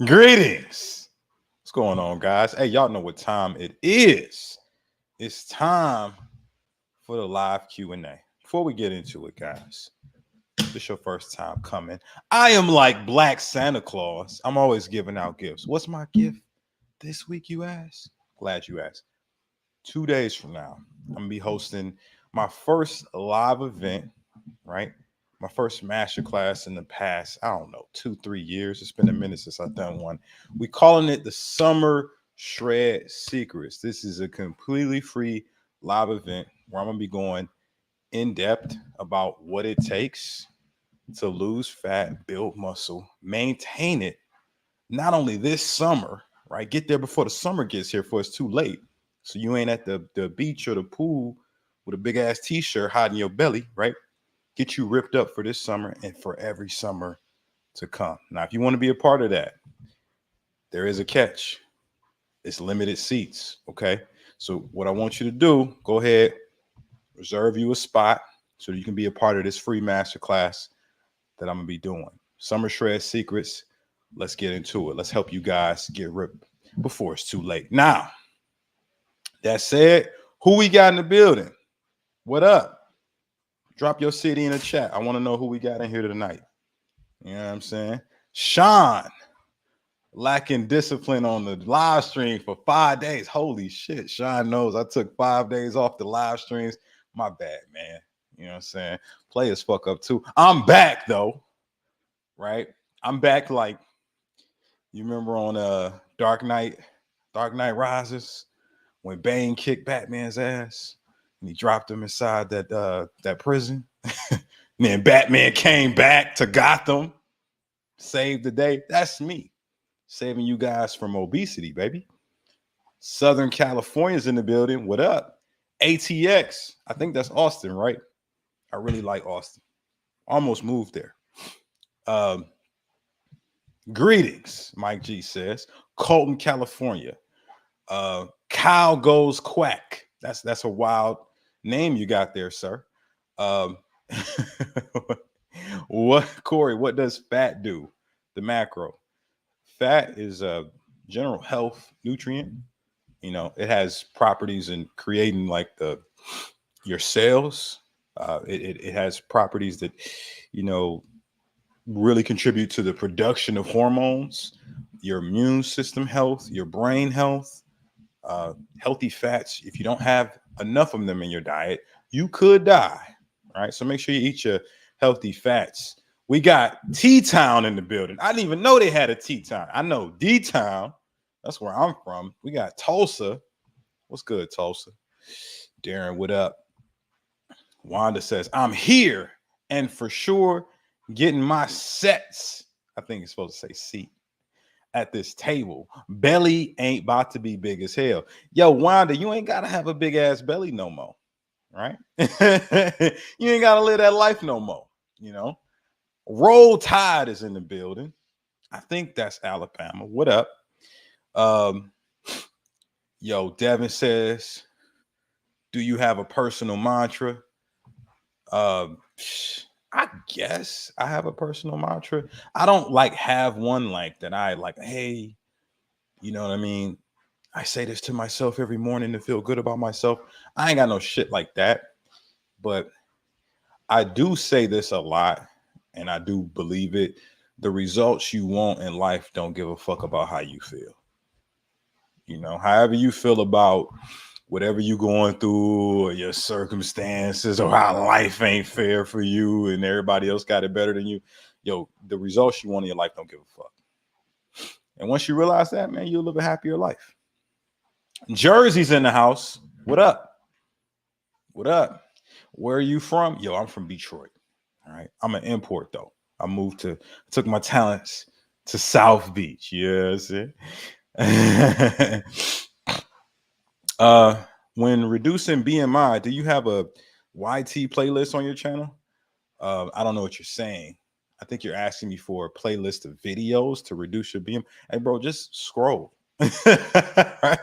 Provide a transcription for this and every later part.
Greetings. What's going on, guys? Hey, y'all know what time it is. It's time for the live Q&A. Before we get into it, guys, if it's your first time coming, I am like Black Santa Claus. I'm always giving out gifts. What's my gift this week, you ask? Glad you asked. 2 days from now, I'm going to be hosting my first live event, right? My first masterclass in the past, I don't know, 2-3 years. It's been a minute since I've done one. We calling it the Summer Shred Secrets. This is a completely free live event where I'm gonna be going in depth about what it takes to lose fat, build muscle, maintain it. Not only this summer, right? Get there before the summer gets here, before it's too late. So you ain't at the beach or the pool with a big ass t-shirt hiding your belly, right? Get you ripped up for this summer and for every summer to come. Now, if you want to be a part of that, there is a catch. It's limited seats. Okay. So what I want you to do, go ahead, reserve you a spot so you can be a part of this free masterclass that I'm gonna be doing. Summer Shred Secrets. Let's get into it. Let's help you guys get ripped before it's too late. Now, that said, who we got in the building? What up? Drop your city in the chat. I want to know who we got in here tonight. You know what I'm saying? Sean, lacking discipline on the live stream for 5 days. Holy shit. Sean knows I took 5 days off the live streams. My bad, man. You know what I'm saying? Players fuck up too. I'm back though. Right? I'm back like you remember on Dark Knight Rises when Bane kicked Batman's ass and he dropped him inside that prison. And then Batman came back to Gotham, saved the day. That's me, saving you guys from obesity, baby. Southern California's in the building. What up? ATX. I think that's Austin, right? I really like Austin. Almost moved there. Greetings, Mike G says. Colton, California. Cow goes quack. That's a wild name you got there, sir. What, Corey? What does fat do? The macro. Fat is a general health nutrient. You know, it has properties in creating like your cells. It has properties that, you know, really contribute to the production of hormones, your immune system health, your brain health. Healthy fats, if you don't have enough of them in your diet, you could die. Right. So make sure you eat your healthy fats. We got T-Town in the building. I didn't even know they had a T-Town. I know D-Town. That's where I'm from. We got Tulsa. What's good, Tulsa? Darren, what up? Wanda says, I'm here and for sure getting my sets. I think it's supposed to say seat at this table. Belly ain't about to be big as hell. Yo, Wanda, you ain't got to have a big ass belly no more. Right? You ain't got to live that life no more. You know, Roll Tide is in the building. I think that's Alabama. What up? Yo, Devin says, do you have a personal mantra? I guess I have a personal mantra. I don't like have one like that. I like, hey, you know what I mean? I say this to myself every morning to feel good about myself. I ain't got no shit like that. But I do say this a lot, and I do believe it. The results you want in life don't give a fuck about how you feel. You know, however you feel about whatever you going through or your circumstances or how life ain't fair for you and everybody else got it better than you. Yo, the results you want in your life don't give a fuck. And once you realize that, man, you'll live a happier life. Jersey's in the house. What up? What up? Where are you from? Yo, I'm from Detroit. All right. I'm an import though. Took my talents to South Beach. Yes. When reducing BMI, do you have a YT playlist on your channel? I don't know what you're saying. I think you're asking me for a playlist of videos to reduce your BMI. Hey, bro, just scroll. Right?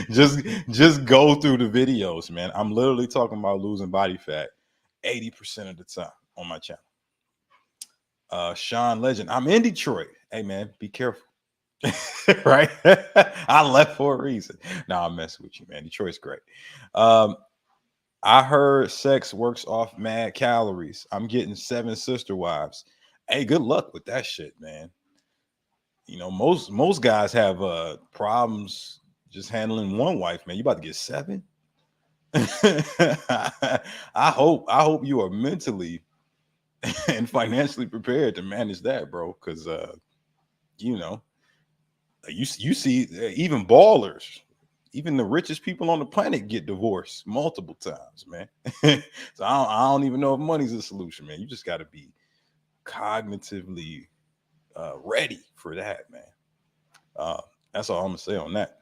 Just go through the videos, man. I'm literally talking about losing body fat 80% of the time on my channel. Sean Legend, I'm in Detroit. Hey, man, be careful. Right? I left for a reason. No, I'm messing with you, man. Detroit's great. Um, I heard sex works off mad calories. I'm getting 7 sister wives. Hey, good luck with that shit, man. Most guys have problems just handling one wife, man. You about to get 7? I hope you are mentally and financially prepared to manage that, bro. Because you know, you see, even ballers, even the richest people on the planet get divorced multiple times, man. So I don't even know if money's a solution, man. You just got to be cognitively ready for that, man. Uh, that's all I'm gonna say on that.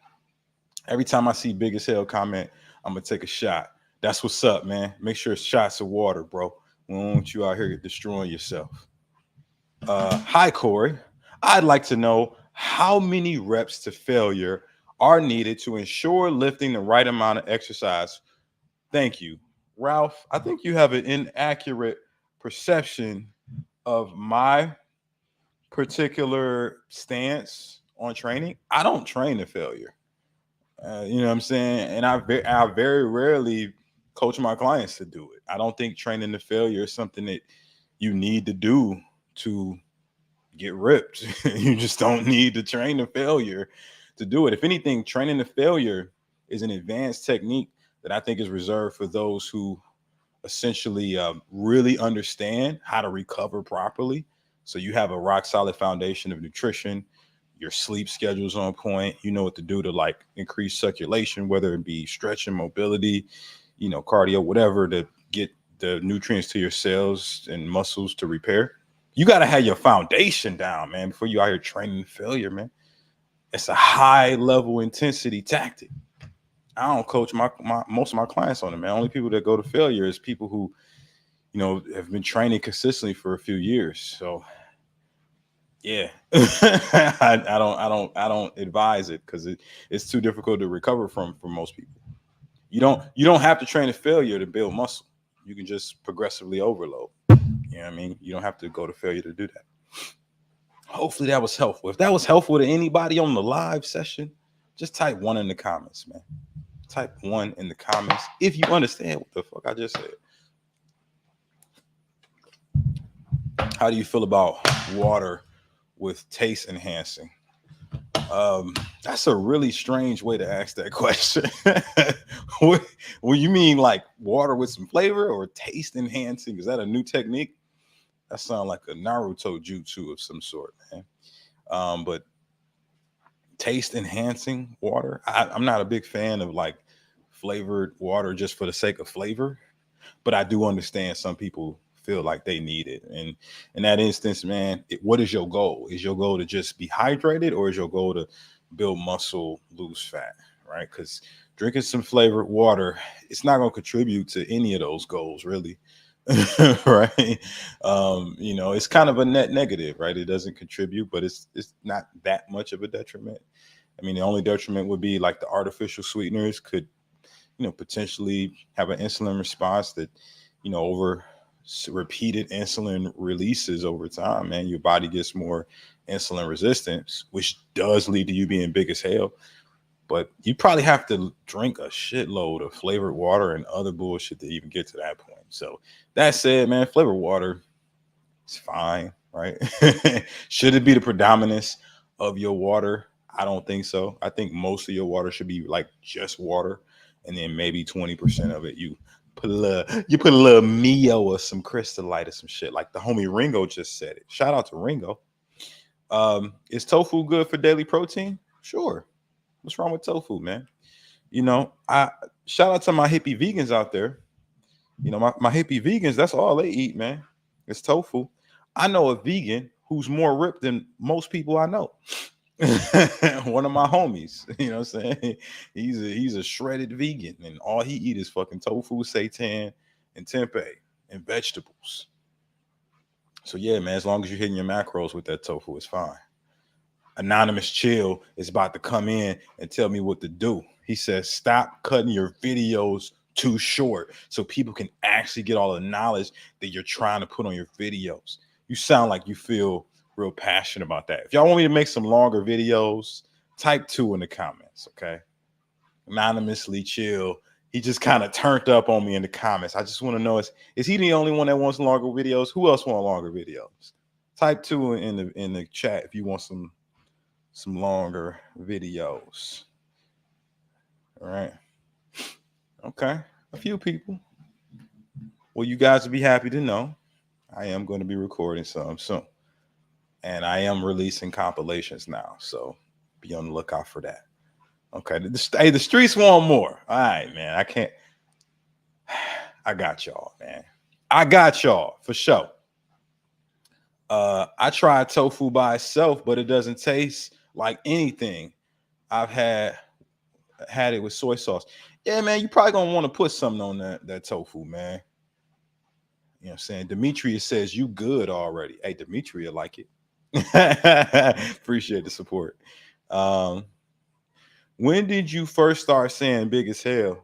Every time I see big as hell comment, I'm gonna take a shot. That's what's up, man. Make sure it's shots of water, bro. We don't want you out here destroying yourself. Hi, Corey. I'd like to know how many reps to failure are needed to ensure lifting the right amount of exercise. Thank you. Ralph, I think you have an inaccurate perception of my particular stance on training. I don't train to failure. You know what I'm saying? And I very rarely coach my clients to do it. I don't think training to failure is something that you need to do to get ripped. You just don't need to train to failure to do it. If anything, training to failure is an advanced technique that I think is reserved for those who essentially really understand how to recover properly. So you have a rock solid foundation of nutrition, your sleep schedule's on point, you know what to do to like increase circulation, whether it be stretching, mobility, cardio, whatever, to get the nutrients to your cells and muscles to repair. You got to have your foundation down, man, before you out here training failure, man. It's a high level intensity tactic. I don't coach my most of my clients on it, man. Only people that go to failure is people who, have been training consistently for a few years. So yeah, I don't advise it because it's too difficult to recover from for most people. You don't have to train a failure to build muscle. You can just progressively overload. You know what I mean? You don't have to go to failure to do that. Hopefully that was helpful. If that was helpful to anybody on the live session, just type 1 in the comments, man. Type 1 in the comments if you understand what the fuck I just said. How do you feel about water with taste enhancing? That's a really strange way to ask that question. what you mean, like water with some flavor or taste enhancing? Is that a new technique? That sounds like a Naruto jutsu of some sort, man. But taste enhancing water, I'm not a big fan of like flavored water just for the sake of flavor, but I do understand some people feel like they need it. And in that instance, man, what is your goal? Is your goal to just be hydrated, or is your goal to build muscle, lose fat, right? Because drinking some flavored water, it's not going to contribute to any of those goals, really. Right. It's kind of a net negative, right? It doesn't contribute, but it's not that much of a detriment. I mean, the only detriment would be like the artificial sweeteners could, potentially have an insulin response that, over repeated insulin releases over time, man, your body gets more insulin resistance, which does lead to you being big as hell. But you probably have to drink a shitload of flavored water and other bullshit to even get to that point. So that said, man, flavored water is fine, right? Should it be the predominance of your water? I don't think so. I think most of your water should be like just water, and then maybe 20% of it you put a little Mio or some Crystallite or some shit. Like the homie Ringo just said it. Shout out to Ringo. Is tofu good for daily protein? Sure. What's wrong with tofu, man? I shout out to my hippie vegans out there. My hippie vegans, that's all they eat, man. It's tofu. I know a vegan who's more ripped than most people I know. One of my homies, what I'm saying? He's a shredded vegan, and all he eat is fucking tofu, seitan, and tempeh and vegetables. So yeah, man, as long as you're hitting your macros with that tofu, it's fine. Anonymous Chill is about to come in and tell me what to do. He says, stop cutting your videos too short so people can actually get all the knowledge that you're trying to put on your videos. You sound like you feel real passionate about that. If y'all want me to make some longer videos, type 2 in the comments, okay? Anonymously chill. He just kind of turned up on me in the comments. I just want to know, is he the only one that wants longer videos? Who else want longer videos? Type 2 in the chat if you want some longer videos. All right. Okay. A few people. Well, you guys will be happy to know I am going to be recording some soon. And I am releasing compilations now. So be on the lookout for that. Okay. The streets want more. All right, man. I can't. I got y'all, man. I got y'all for sure. I tried tofu by itself, but it doesn't taste like anything I've had it with soy sauce. Yeah, man, you probably gonna want to put something on that tofu, man. You know what I'm saying? Demetrius says you good already. Hey, Demetria, like it. Appreciate the support. When did you first start saying big as hell?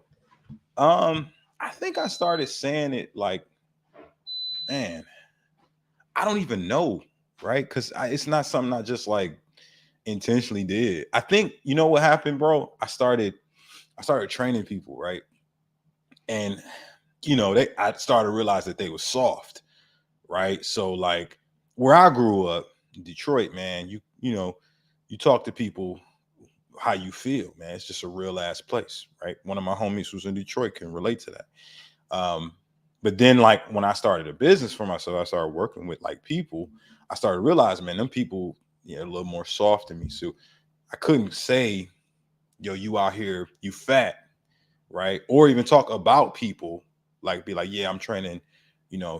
I think I started saying it like, man, I don't even know, right? Because it's not something I just like intentionally did. I think you know what happened, bro. I started training people, right? And you know, I started to realize that they were soft, right? So like where I grew up in Detroit, man, you know, you talk to people how you feel, man. It's just a real ass place, right? One of my homies who's in Detroit can relate to that. But then like when I started a business for myself, I started working with like people, I started realizing, man, them people, a little more soft than me. So I couldn't say, yo, you out here, you fat, right? Or even talk about people, like be like, yeah, I'm training,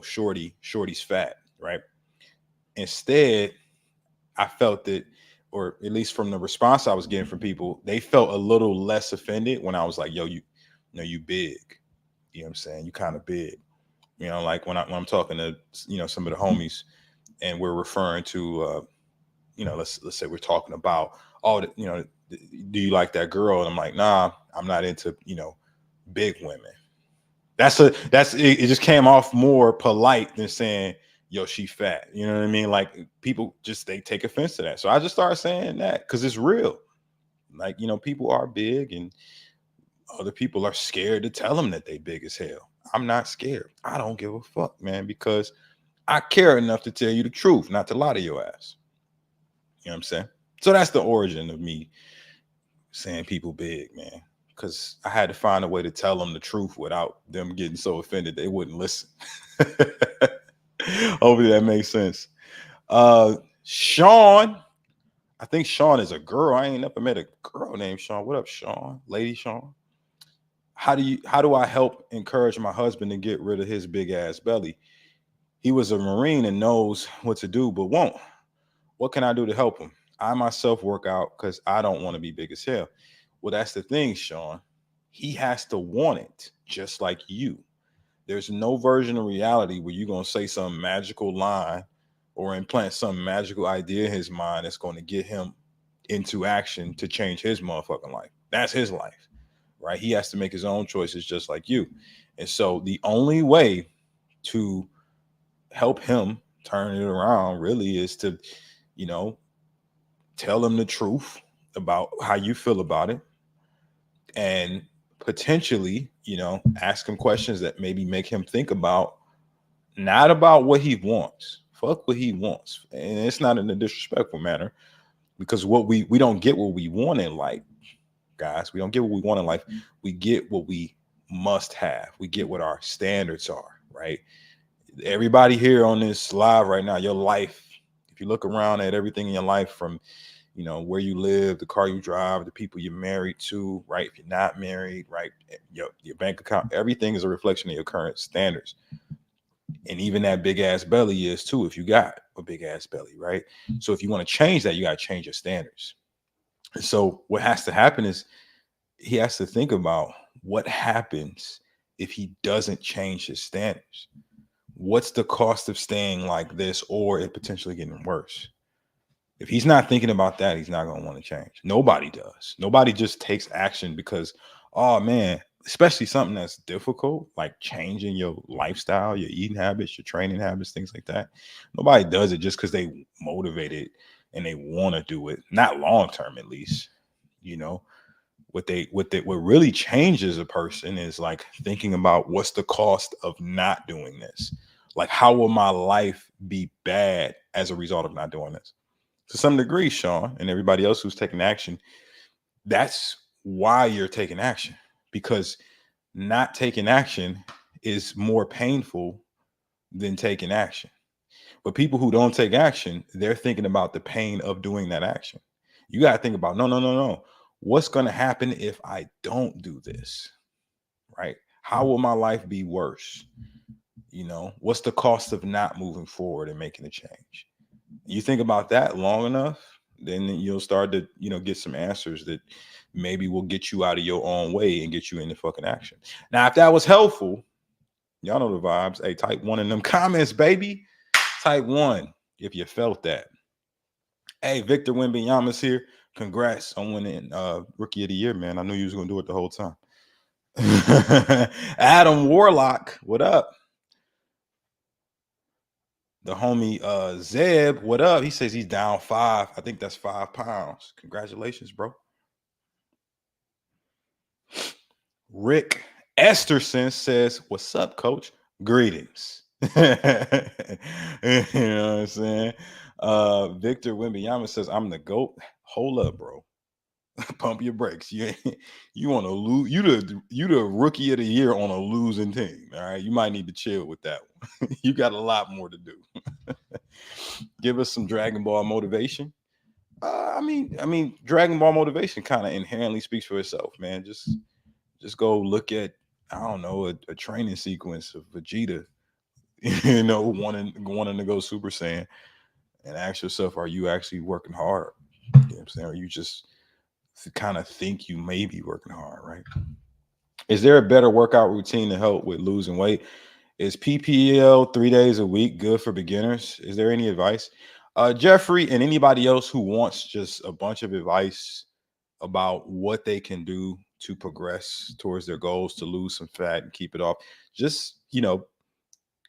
shorty's fat, right? Instead, I felt that, or at least from the response I was getting from people, they felt a little less offended when I was like, yo, you big. You know what I'm saying? You kind of big. Like when I'm talking to, some of the homies and we're referring to, let's say we're talking about, oh, do you like that girl? And I'm like, nah, I'm not into, big women. It just came off more polite than saying, yo, she fat. You know what I mean? Like people they take offense to that. So I just started saying that because it's real. Like, people are big and other people are scared to tell them that they big as hell. I'm not scared. I don't give a fuck, man, because I care enough to tell you the truth, not to lie to your ass. You know what I'm saying? So that's the origin of me saying people big, man. Because I had to find a way to tell them the truth without them getting so offended they wouldn't listen. Hopefully that makes sense. Sean, I think Sean is a girl. I ain't never met a girl named Sean. What up, Sean? Lady Sean. How do I help encourage my husband to get rid of his big ass belly? He was a Marine and knows what to do, but won't. What can I do to help him? I myself work out because I don't want to be big as hell. Well, that's the thing, Sean. He has to want it, just like you. There's no version of reality where you're going to say some magical line or implant some magical idea in his mind that's going to get him into action to change his motherfucking life. That's his life, right? He has to make his own choices just like you. And so the only way to help him turn it around really is to, tell him the truth about how you feel about it and potentially, ask him questions that maybe make him think about not about what he wants. Fuck what he wants. And it's not in a disrespectful manner because what we don't get what we want in life, guys. We don't get what we want in life. We get what we must have. We get what our standards are, right? Everybody here on this live right now, your life, if you look around at everything in your life from, where you live, the car you drive, the people you're married to, right? If you're not married, right? Your bank account, everything is a reflection of your current standards. And even that big ass belly is too, if you got a big ass belly, right? So if you want to change that, you got to change your standards. And so what has to happen is he has to think about what happens if he doesn't change his standards. What's the cost of staying like this or it potentially getting worse? If he's not thinking about that, he's not going to want to change. Nobody does. Nobody just takes action because, oh man, especially something that's difficult, like changing your lifestyle, your eating habits, your training habits, things like that. Nobody does it just because they motivated and they want to do it, not long term at least. You know, what really changes a person is like thinking about what's the cost of not doing this. Like, how will my life be bad as a result of not doing this? To some degree, Sean, and everybody else who's taking action, that's why you're taking action, because not taking action is more painful than taking action. But people who don't take action, they're thinking about the pain of doing that action. You got to think about, no, no, no, no. What's going to happen if I don't do this? Right? How will my life be worse? You know, what's the cost of not moving forward and making a change? You think about that long enough, then you'll start to, get some answers that maybe will get you out of your own way and get you into fucking action. Now, if that was helpful, y'all know the vibes. Hey, type 1 in them comments, baby. Type 1 if you felt that. Hey, Victor Wembanyama's here. Congrats on winning Rookie of the Year, man. I knew you was going to do it the whole time. Adam Warlock, what up? The homie Zeb, what up? He says he's down 5. I think that's 5 pounds. Congratulations, bro. Rick Esterson says, what's up, coach? Greetings. You know what I'm saying? Victor Wembanyama says, I'm the GOAT. Hold up, bro. Pump your brakes. You want to lose. You the Rookie of the Year on a losing team. All right. You might need to chill with that one. You got a lot more to do. Give us some Dragon Ball motivation. I mean, Dragon Ball motivation kind of inherently speaks for itself, man. Just go look at, I don't know, a training sequence of Vegeta, wanting to go Super Saiyan, and ask yourself, are you actually working hard? You know what I'm saying? Or you just kind of think you may be working hard, right? Is there a better workout routine to help with losing weight? Is PPL 3 days a week good for beginners? Is there any advice? Jeffrey and anybody else who wants just a bunch of advice about what they can do to progress towards their goals, to lose some fat and keep it off, just,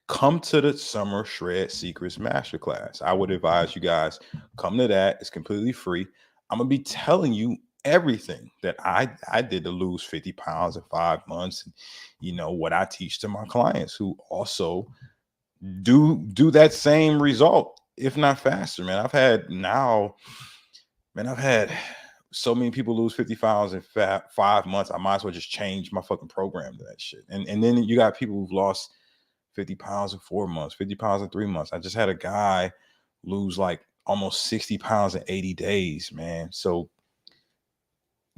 come to the Summer Shred Secrets Masterclass. I would advise you guys come to that. It's completely free. I'm gonna be telling you everything that I did to lose 50 pounds in 5 months, and what I teach to my clients who also do that same result, if not faster. I've had so many people lose 50 pounds in 5 months. I might as well just change my fucking program to that shit. And then you got people who've lost 50 pounds in 4 months, 50 pounds in 3 months. I just had a guy lose like almost 60 pounds in 80 days, man. So,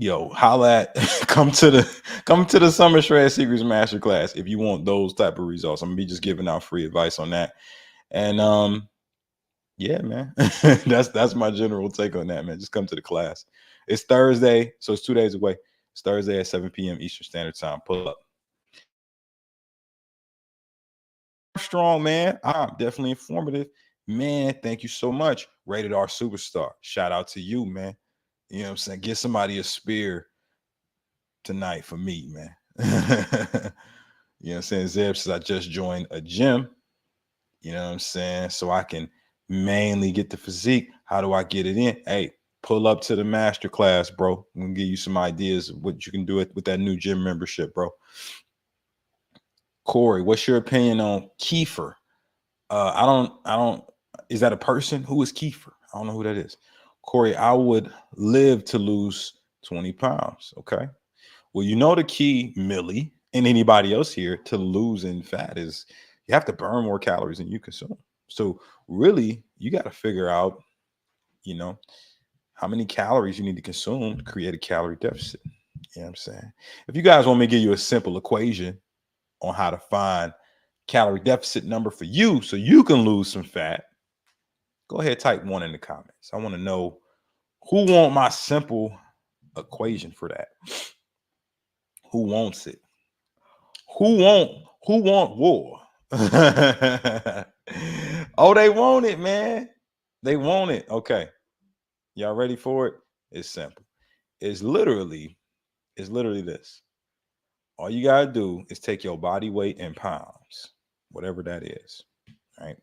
holla at come to the Summer Shred Secrets Masterclass if you want those type of results. I'm gonna be just giving out free advice on that. And yeah, man. that's my general take on that, man. Just come to the class. It's Thursday, so it's 2 days away. It's Thursday at 7 p.m. Eastern Standard Time. Pull up. Strong, man. I'm definitely informative, man. Thank you so much. Rated R Superstar. Shout out to you, man. You know what I'm saying? Get somebody a spear tonight for me, man. You know what I'm saying? Zeb says I just joined a gym. You know what I'm saying? So I can mainly get the physique. How do I get it in? Hey, pull up to the master class, bro. I'm gonna give you some ideas of what you can do with that new gym membership, bro. Corey, what's your opinion on kefir? I don't. Is that a person? Who is Kiefer? I don't know who that is. Corey, I would live to lose 20 pounds. Okay. Well, the key, Millie, and anybody else here to losing fat is you have to burn more calories than you consume. So really, you got to figure out, how many calories you need to consume to create a calorie deficit. You know what I'm saying? If you guys want me to give you a simple equation on how to find calorie deficit number for you so you can lose some fat, go ahead, type 1 in the comments. I want to know who want my simple equation for that. Who wants it? Who want war? Oh, they want it, man. They want it. Okay. Y'all ready for it? It's simple. It's literally this. All you gotta do is take your body weight in pounds, whatever that is. Right.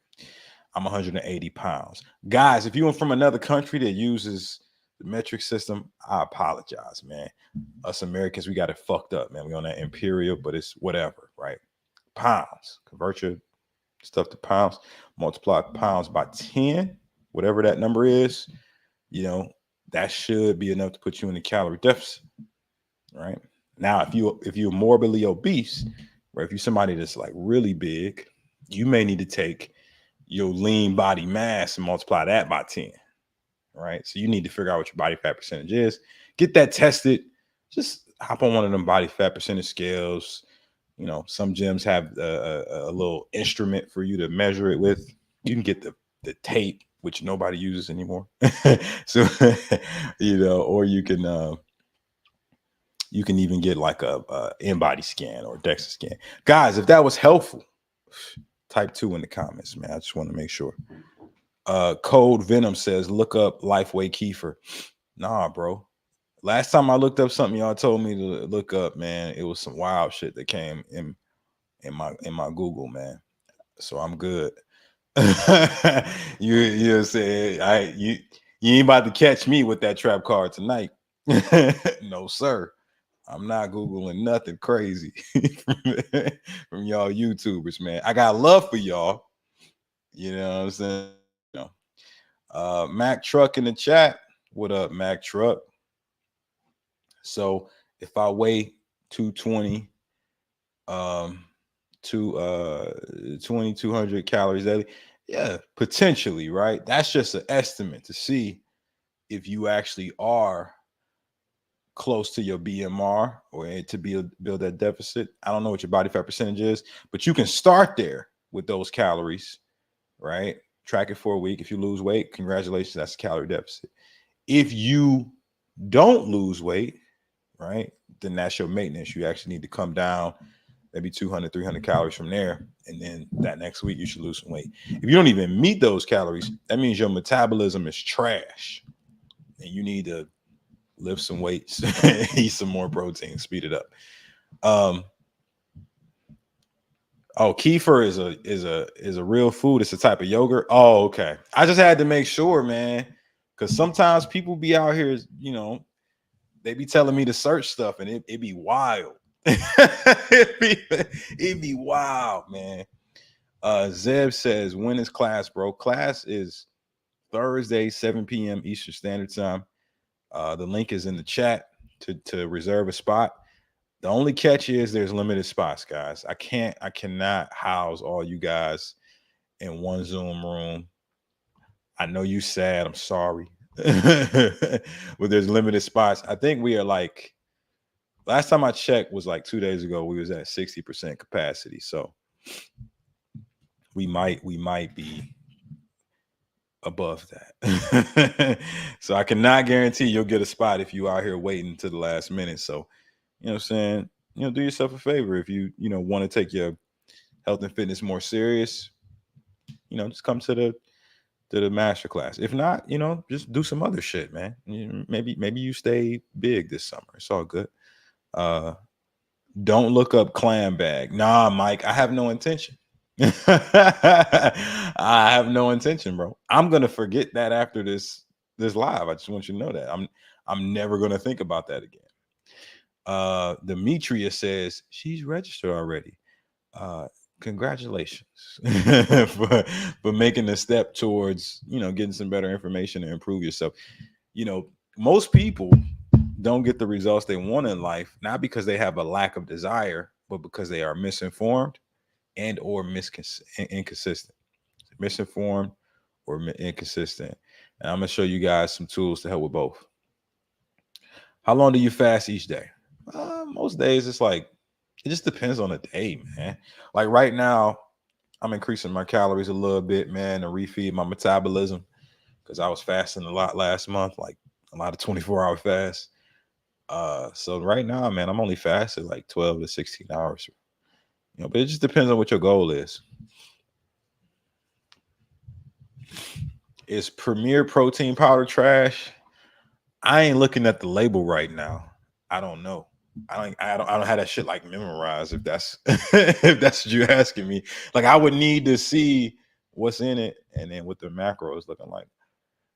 I'm 180 pounds. Guys, if you're from another country that uses the metric system, I apologize, man. Us Americans, we got it fucked up, man. We on that imperial, but it's whatever, right? Pounds. Convert your stuff to pounds, multiply pounds by 10, whatever that number is, you know, that should be enough to put you in a calorie deficit, right? Now, if you're morbidly obese, or if you're somebody that's like really big, you may need to take your lean body mass and multiply that by 10, right? So you need to figure out what your body fat percentage is. Get that tested. Just hop on one of them body fat percentage scales. You know, some gyms have a little instrument for you to measure it with. You can get the tape, which nobody uses anymore. So, you know, or you can even get like a in-body scan or DEXA scan. Guys, if that was helpful, type 2 in the comments, man. I just want to make sure. Code Venom says, look up Lifeway Kefir. Nah, bro. Last time I looked up something y'all told me to look up, man, it was some wild shit that came in my Google, man. So I'm good. you say you ain't about to catch me with that trap card tonight. No, sir. I'm not Googling nothing crazy from y'all YouTubers, man. I got love for y'all. You know what I'm saying? You know. Mac Truck in the chat. What up, Mac Truck? So if I weigh 220, 2,200 calories daily, yeah, potentially, right? That's just an estimate to see if you actually are close to your BMR or to build that deficit. I don't know what your body fat percentage is, but you can start there with those calories, right? Track it for a week. If you lose weight, congratulations, that's a calorie deficit. If you don't lose weight, right, then that's your maintenance. You actually need to come down maybe 200, 300 calories from there. And then that next week, you should lose some weight. If you don't even meet those calories, that means your metabolism is trash. And you need to lift some weights, eat some more protein, speed it up. Kefir is a real food. It's a type of yogurt. Oh, okay. I just had to make sure, man, because sometimes people be out here, you know, they be telling me to search stuff, and it be wild. It'd be wild, man. Zeb says, when is class, bro? Class is Thursday, 7 p.m. Eastern Standard Time. The link is in the chat to reserve a spot. The only catch is there's limited spots, guys. I cannot house all you guys in one Zoom room. I know you sad. I'm sorry. But there's limited spots. I think we are like, last time I checked was like 2 days ago, we was at 60% capacity. So we might be above that. So I cannot guarantee you'll get a spot if you out here waiting to the last minute. So, you know what I'm saying? You know, do yourself a favor. If you want to take your health and fitness more serious, you know, just come to the masterclass. If not, you know, just do some other shit, man. Maybe you stay big this summer. It's all good. Don't look up clam bag. Nah, Mike, I have no intention. I have no intention, bro. I'm gonna forget that after this live. I just want you to know that I'm never gonna think about that again. Demetria says she's registered already. Congratulations for making a step towards, you know, getting some better information to improve yourself. You know, most people don't get the results they want in life, not because they have a lack of desire, but because they are misinformed and or inconsistent. Misinformed or inconsistent. And I'm gonna show you guys some tools to help with both. How long do you fast each day? Most days it's like, it just depends on the day, man. Like right now, I'm increasing my calories a little bit, man, to refeed my metabolism, because I was fasting a lot last month, like a lot of 24-hour fasts. So right now, man, I'm only fasted like 12 to 16 hours. You know, but it just depends on what your goal is. Is Premier protein powder trash? I ain't looking at the label right now. I don't know. I don't have that shit like memorized. If that's if that's what you're asking me, like I would need to see what's in it and then what the macros looking like.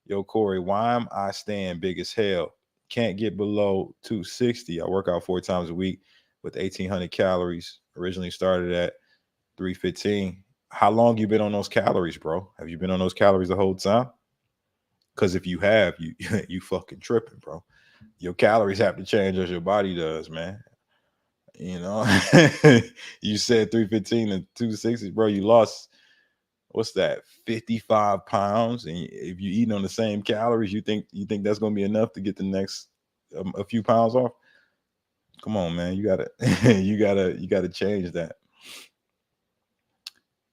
Yo, Corey, why am I staying big as hell? Can't get below 260. I work out 4 times a week with 1,800 calories. Originally started at 315. How long you been on those calories, bro? Have you been on those calories the whole time? Because if you have, you you fucking tripping, bro. Your calories have to change as your body does, man. You know, you said 315 to 260, bro. You lost what's that, 55 pounds, and if you eating on the same calories, you think that's gonna be enough to get the next a few pounds off? Come on, man, you gotta you gotta change that.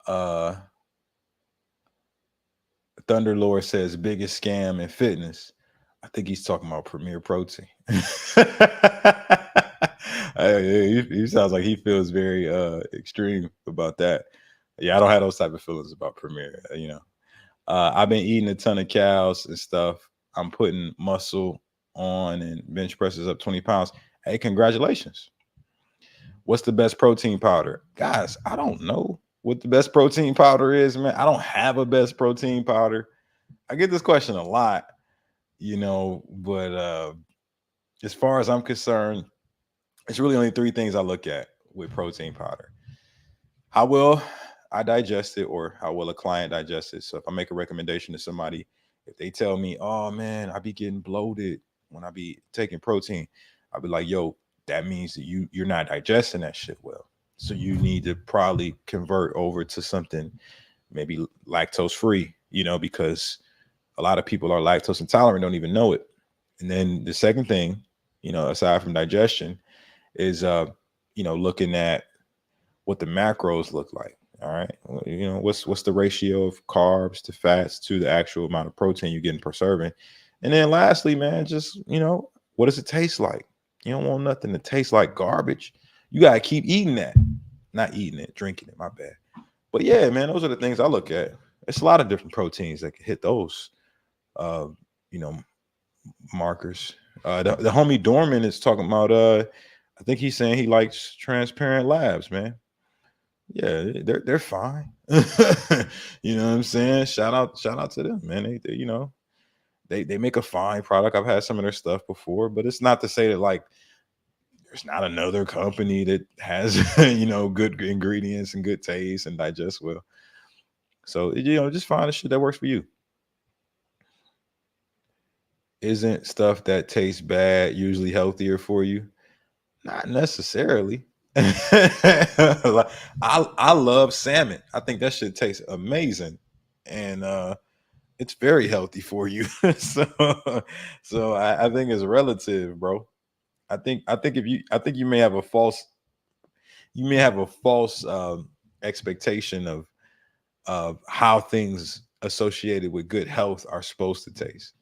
uh Thunderlord says biggest scam in fitness. I think he's talking about Premier Protein. He sounds like he feels very extreme about that. Yeah, I don't have those type of feelings about Premier. I've been eating a ton of cows and stuff. I'm putting muscle on and bench presses up 20 pounds. Hey, congratulations. What's the best protein powder? Guys, I don't know what the best protein powder is, man. I don't have a best protein powder. I get this question a lot, but as far as I'm concerned, it's really only three things I look at with protein powder: how well I digest it, or how well a client digests it. So if I make a recommendation to somebody, if they tell me, oh man, I be getting bloated when I be taking protein, I'll be like, yo, that means that you're not digesting that shit well. So you need to probably convert over to something maybe lactose free, because a lot of people are lactose intolerant, don't even know it. And then the second thing, aside from digestion, is looking at what the macros look like. All right. What's the ratio of carbs to fats to the actual amount of protein you're getting per serving. And then lastly, man, just, what does it taste like? You don't want nothing to taste like garbage. You got to keep eating that. Not eating it, drinking it, my bad. But yeah, man, those are the things I look at. It's a lot of different proteins that can hit those, uh, you know, markers. The homie Dorman is talking about, I think he's saying he likes Transparent Labs, man. Yeah, they're fine. You know what I'm saying? Shout out to them, man. They make a fine product. I've had some of their stuff before, but it's not to say that like there's not another company that has good ingredients and good taste and digest well. So just find the shit that works for you. Isn't stuff that tastes bad usually healthier for you? Not necessarily. Like, I love salmon. I think that shit tastes amazing, and it's very healthy for you. So I think it's relative, bro. I think you may have a false expectation of how things associated with good health are supposed to taste.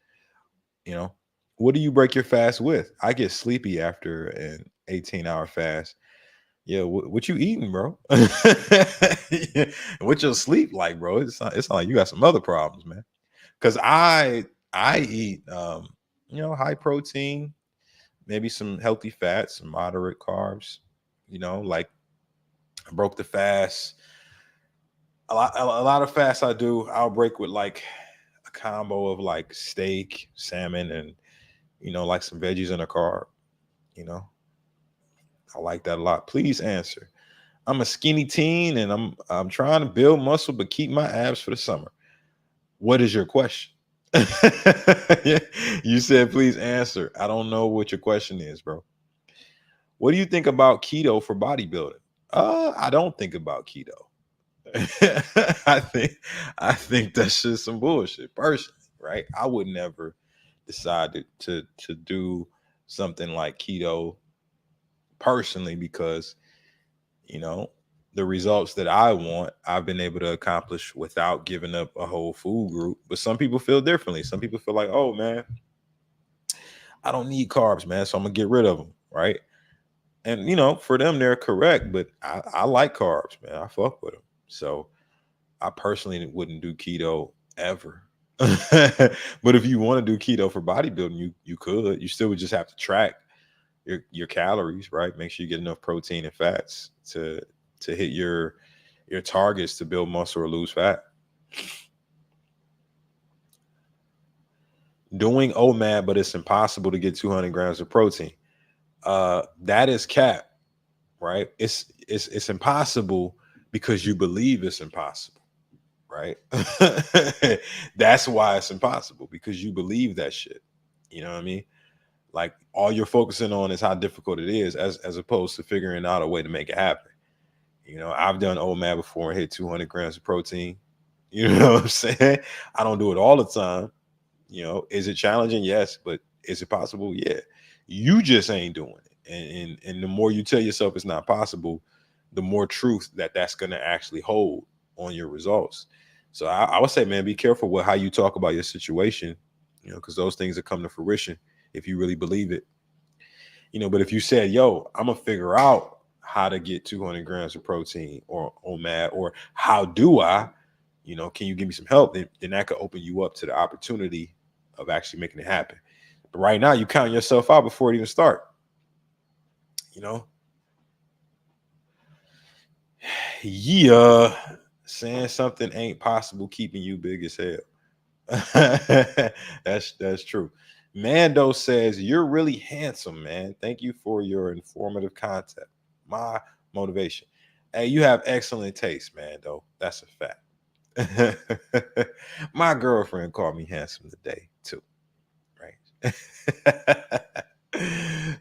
What do you break your fast with? I get sleepy after an 18-hour fast. Yeah, what you eating, bro? Yeah, what your sleep like, bro? It's not like you got some other problems, man. Because I eat high protein, maybe some healthy fats, some moderate carbs. Like I broke the fast. A lot of fasts I do, I'll break with like a combo of like steak, salmon, and like some veggies and a carb. You know, I like that a lot. Please answer. I'm a skinny teen and I'm trying to build muscle but keep my abs for the summer. What is your question? Yeah, you said please answer. I don't know what your question is, bro. What do you think about keto for bodybuilding? I don't think about keto. I think that's just some bullshit personally, right? I would never decide to do something like keto personally because you know the results that I want I've been able to accomplish without giving up a whole food group. But some people feel differently. Some people feel like, oh man, I don't need carbs, man, so I'm gonna get rid of them, right? And for them they're correct, but I like carbs, man. I fuck with them. So I personally wouldn't do keto ever. But if you want to do keto for bodybuilding, you could. You still would just have to track your calories, right? Make sure you get enough protein and fats to hit your targets to build muscle or lose fat. Doing OMAD, but it's impossible to get 200 grams of protein. That is cap, right? It's impossible because you believe it's impossible, right? That's why it's impossible, because you believe that shit. You know what I mean? Like, all you're focusing on is how difficult it is, as opposed to figuring out a way to make it happen. You know, I've done OMAD before and hit 200 grams of protein. You know what I'm saying? I don't do it all the time. You know, is it challenging? Yes, but is it possible? Yeah. You just ain't doing it. And the more you tell yourself it's not possible, the more truth that's going to actually hold on your results. So I would say, man, be careful with how you talk about your situation, you know, because those things will come to fruition if you really believe it. You know, but if you said, yo, I'm gonna figure out how to get 200 grams of protein or OMAD, or how do I, you know, can you give me some help? Then that could open you up to the opportunity of actually making it happen. But right now, you counting yourself out before it even start. You know, yeah, saying something ain't possible, keeping you big as hell. That's true. Mando says, you're really handsome, man. Thank you for your informative content. My motivation. Hey, you have excellent taste, Mando. That's a fact. My girlfriend called me handsome today, too. Right.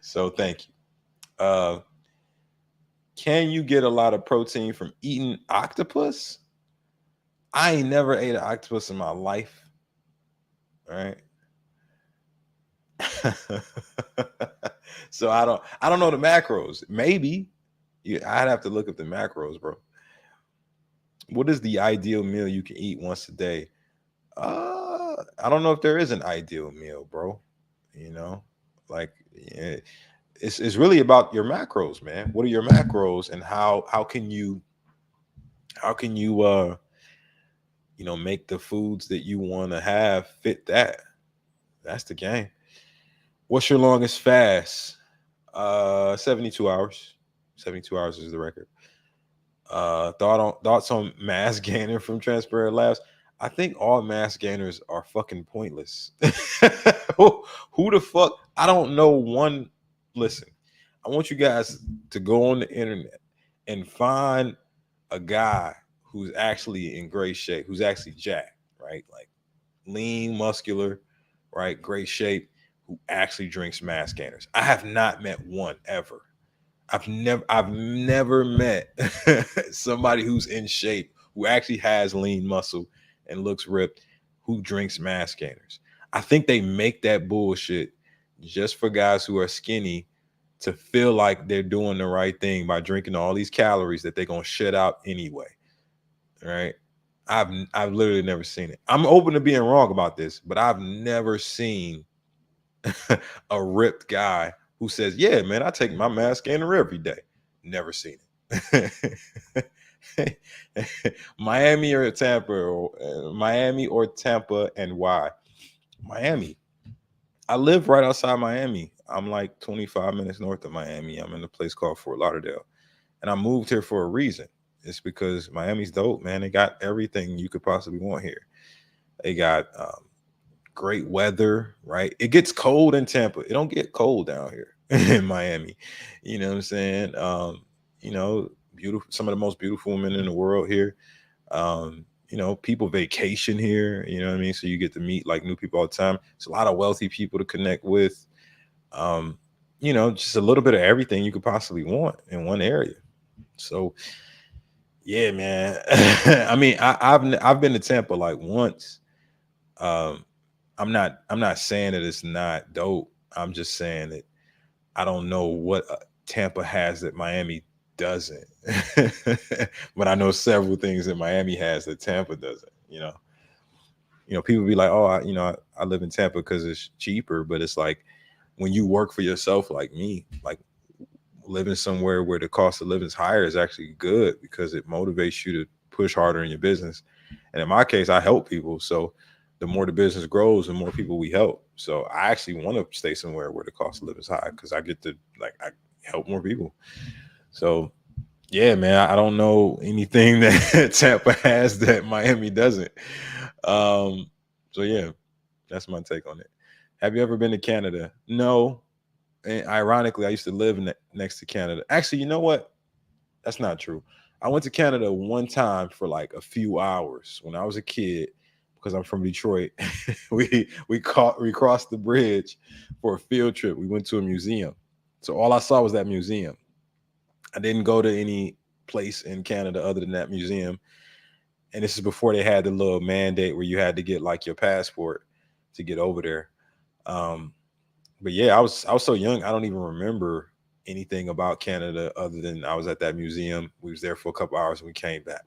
So thank you. Can you get a lot of protein from eating octopus? I ain't never ate an octopus in my life. All right. So I don't know the macros. Maybe. I'd have to look up the macros, bro. What is the ideal meal you can eat once a day? I don't know if there is an ideal meal, bro. You know, like, yeah, it's really about your macros, man. What are your macros, and how can you you know, make the foods that you want to have fit that? That's the game. What's your longest fast? 72 hours. 72 hours is the record. Thoughts on mass gaining from Transparent Labs? I think all mass gainers are fucking pointless. Who the fuck? I don't know one. Listen, I want you guys to go on the internet and find a guy who's actually in great shape, who's actually jacked, right? Like, lean, muscular, right? Great shape, who actually drinks mass gainers. I have not met one ever. I've never met somebody who's in shape, who actually has lean muscle and looks ripped, who drinks mass gainers. I think they make that bullshit just for guys who are skinny to feel like they're doing the right thing by drinking all these calories that they're gonna shut out anyway. Right? I've literally never seen it. I'm open to being wrong about this, but I've never seen a ripped guy who says, yeah, man, I take my mass gainer every day. Never seen it. Miami or Tampa, or Miami or Tampa, and why? Miami. I live right outside Miami. I'm like 25 minutes north of Miami. I'm in a place called Fort Lauderdale, and I moved here for a reason. It's because Miami's dope, man. They got everything you could possibly want here. They got great weather, right? It gets cold in Tampa. It don't get cold down here in Miami. You know what I'm saying? You know, beautiful, some of the most beautiful women in the world here. You know, people vacation here, you know what I mean? So you get to meet like new people all the time. It's a lot of wealthy people to connect with. You know, just a little bit of everything you could possibly want in one area. So yeah, man. I mean, I've been to Tampa like once. Um, I'm not saying that it's not dope. I'm just saying that I don't know what Tampa has that Miami doesn't. But I know several things that Miami has that Tampa doesn't. You know, people be like, "Oh, I live in Tampa because it's cheaper," but it's like when you work for yourself, like me, like living somewhere where the cost of living is higher is actually good because it motivates you to push harder in your business. And in my case, I help people, so the more the business grows, the more people we help. So I actually want to stay somewhere where the cost of living is high because I get to I help more people. So yeah, man, I don't know anything that Tampa has that Miami doesn't. So yeah, that's my take on it. Have you ever been to Canada? No. And ironically, I used to live next to Canada. Actually, you know what? That's not true. I went to Canada one time for like a few hours when I was a kid because I'm from Detroit. We crossed the bridge for a field trip. We went to a museum. So all I saw was that museum. I didn't go to any place in Canada other than that museum. And this is before they had the little mandate where you had to get like your passport to get over there. Um, but yeah, I was so young, I don't even remember anything about Canada other than I was at that museum. We was there for a couple hours and we came back.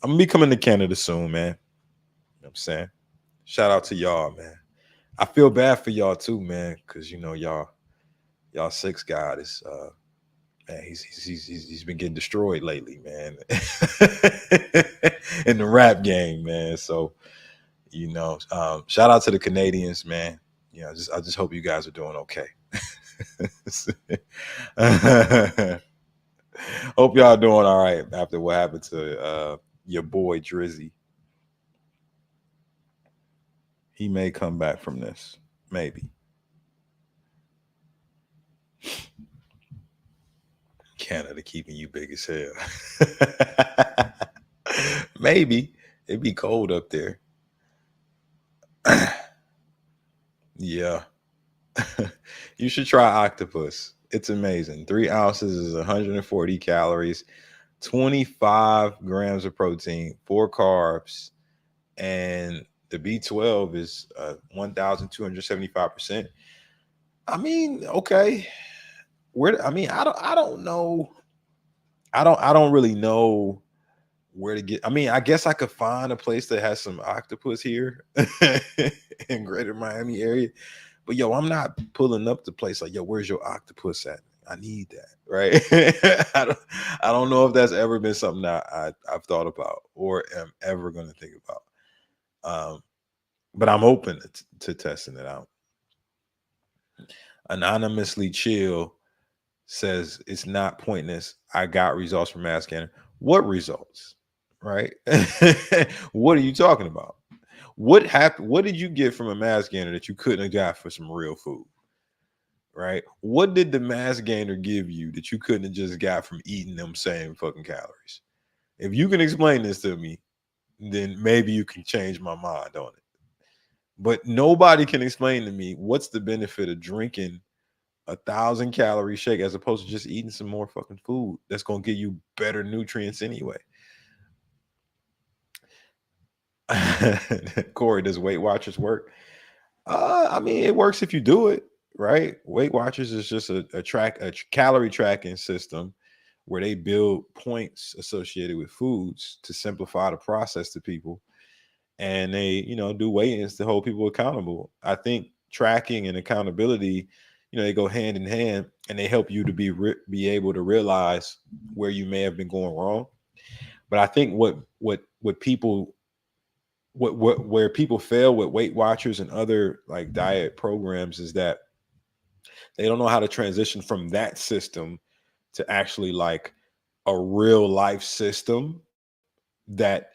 I'm gonna be coming to Canada soon, man. You know what I'm saying? Shout out to y'all, man. I feel bad for y'all too, man, because you know y'all six God is man, he's been getting destroyed lately, man. In the rap game, man. So shout out to the Canadians, man. I just hope you guys are doing okay. Hope y'all doing all right after what happened to your boy Drizzy. He may come back from this, maybe. Canada keeping you big as hell. Maybe it'd be cold up there. Yeah. You should try octopus. It's amazing. 3 ounces is 140 calories, 25 grams of protein, 4 carbs, and the B12 is 1,275%. I mean, okay. I don't know. I don't really know where to get. I mean, I guess I could find a place that has some octopus here in greater Miami area. But yo, I'm not pulling up the place like, yo, where's your octopus at? I need that, right? I don't know if that's ever been something that I've thought about or am ever going to think about. But I'm open to testing it out. Anonymously chill says it's not pointless. I got results from mass scanner. What results? Right? What are you talking about? What happened? What did you get from a mass gainer that you couldn't have got for some real food? Right? What did the mass gainer give you that you couldn't have just got from eating them same fucking calories? If you can explain this to me, then maybe you can change my mind on it. But nobody can explain to me what's the benefit of drinking 1,000 calorie shake as opposed to just eating some more fucking food that's gonna give you better nutrients anyway. Corey, does Weight Watchers work? I mean, it works if you do it right. Weight Watchers is just a calorie tracking system where they build points associated with foods to simplify the process to people, and they do weigh-ins to hold people accountable. I think tracking and accountability, they go hand in hand, and they help you to be able to realize where you may have been going wrong. But I think what people what where people fail with Weight Watchers and other like diet programs is that they don't know how to transition from that system to actually like a real life system that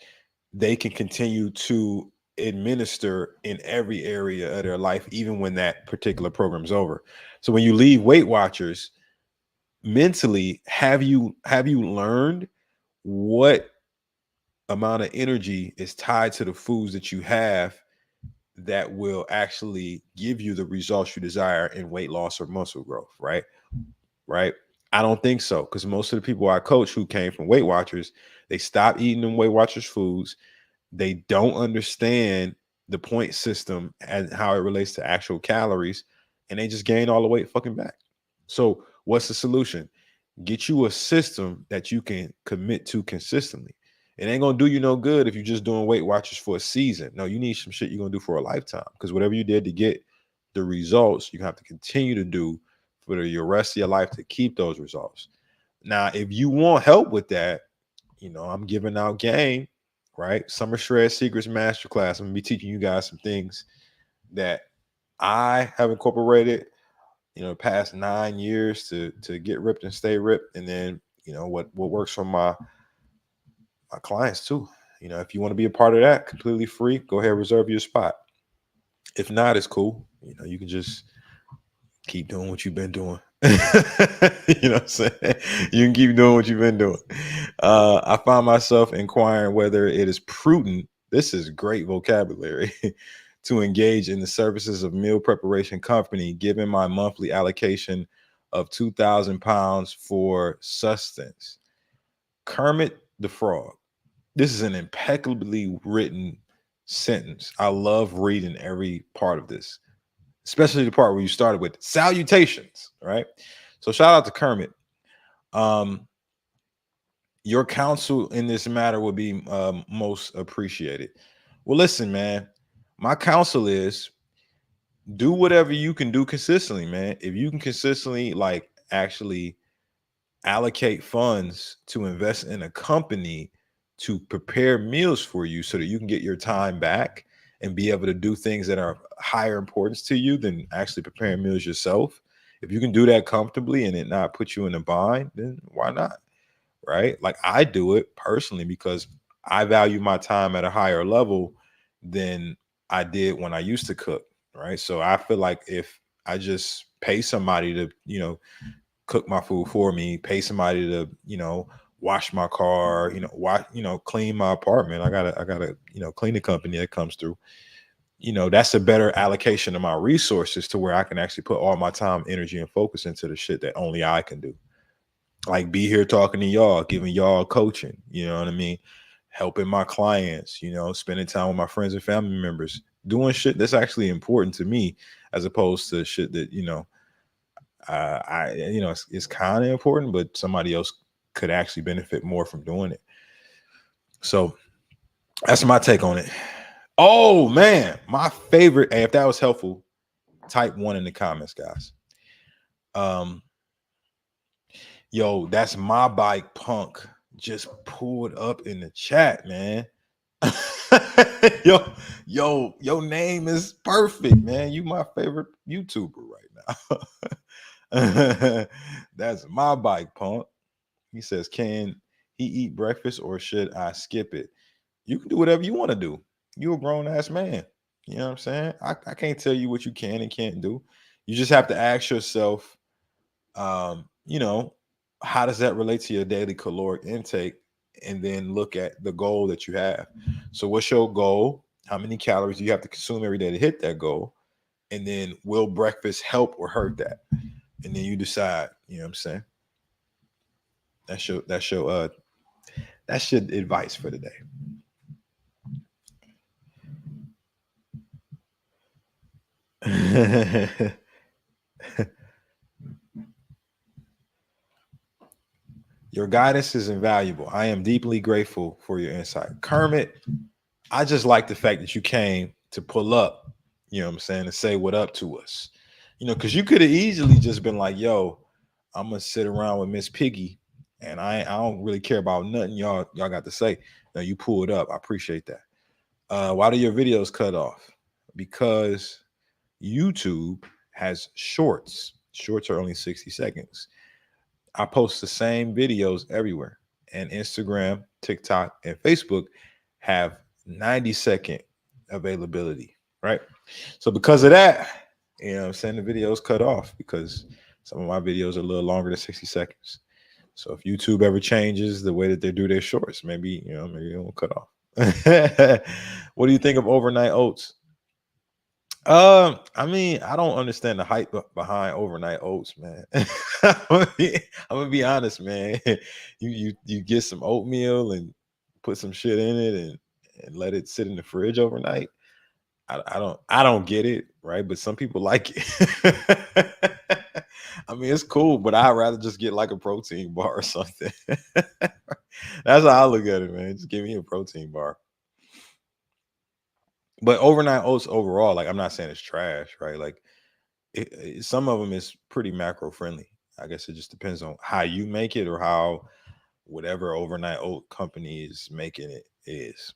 they can continue to administer in every area of their life, even when that particular program's over. So when you leave Weight Watchers, mentally, have you learned what amount of energy is tied to the foods that you have that will actually give you the results you desire in weight loss or muscle growth, right? Right. I don't think so, because most of the people I coach who came from Weight Watchers, they stopped eating them Weight Watchers foods. They don't understand the point system and how it relates to actual calories, and they just gain all the weight fucking back. So, what's the solution? Get you a system that you can commit to consistently. It ain't gonna do you no good if you're just doing Weight Watchers for a season. No, you need some shit you're gonna do for a lifetime. Because whatever you did to get the results, you have to continue to do for your rest of your life to keep those results. Now, if you want help with that, I'm giving out game, right? Summer Shred Secrets Masterclass. I'm gonna be teaching you guys some things that I have incorporated, past 9 years to get ripped and stay ripped. And then, what works for my clients too. If you want to be a part of that, completely free, go ahead, reserve your spot. If not, it's cool. You can just keep doing what you've been doing. You know what I'm saying? You can keep doing what you've been doing. I find myself inquiring whether it is prudent, this is great vocabulary, to engage in the services of meal preparation company, given my monthly allocation of 2,000 pounds for sustenance. Kermit the Frog. This is an impeccably written sentence. I love reading every part of this, especially the part where you started with salutations, right? So shout out to Kermit. Your counsel in this matter would be most appreciated. Well, listen, man, my counsel is do whatever you can do consistently, man. If you can consistently like actually allocate funds to invest in a company to prepare meals for you so that you can get your time back and be able to do things that are higher importance to you than actually preparing meals yourself. If you can do that comfortably and it not put you in a bind, then why not? Right? Like I do it personally because I value my time at a higher level than I did when I used to cook. Right. So I feel like if I just pay somebody to, cook my food for me, pay somebody to, wash my car, clean my apartment. I gotta, clean the company that comes through. That's a better allocation of my resources to where I can actually put all my time, energy, and focus into the shit that only I can do. Like be here talking to y'all, giving y'all coaching, you know what I mean? Helping my clients, spending time with my friends and family members, doing shit that's actually important to me as opposed to shit that, it's kind of important, but somebody else could actually benefit more from doing it. So that's my take on it. Oh man, my favorite. Hey, if that was helpful, type 1 in the comments, guys. Yo, that's my bike punk. Just pulled up in the chat, man. Your name is perfect, man. You my favorite YouTuber right now. That's my bike punk. He says, can he eat breakfast or should I skip it? You can do whatever you want to do. You're a grown ass man. You know what I'm saying? I can't tell you what you can and can't do. You just have to ask yourself, you know, how does that relate to your daily caloric intake? And then look at the goal that you have. So, what's your goal? How many calories do you have to consume every day to hit that goal? And then, will breakfast help or hurt that? And then you decide. You know what I'm saying? That's your advice for the day. Your guidance is invaluable. I am deeply grateful for your insight. Kermit, I just like the fact that you came to pull up, you know what I'm saying, and say what up to us. Because you could have easily just been like, yo, I'm gonna sit around with Miss Piggy and I don't really care about nothing y'all got to say. Now you pulled up. I appreciate that. Why do your videos cut off? Because YouTube has shorts. Shorts are only 60 seconds. I post the same videos everywhere. And Instagram, TikTok, and Facebook have 90-second availability, right? So because of that, I'm saying the videos cut off because some of my videos are a little longer than 60 seconds. So if YouTube ever changes the way that they do their shorts, maybe it won't cut off. What do you think of overnight oats? I mean, I don't understand the hype behind overnight oats, man. I'm gonna be honest, man. You get some oatmeal and put some shit in it and let it sit in the fridge overnight. I don't get it, right? But some people like it. I mean, it's cool, but I'd rather just get like a protein bar or something. That's how I look at it, man. Just give me a protein bar. But overnight oats overall, like I'm not saying it's trash, right? Like some of them is pretty macro friendly. I guess it just depends on how you make it or how whatever overnight oat company is making it is.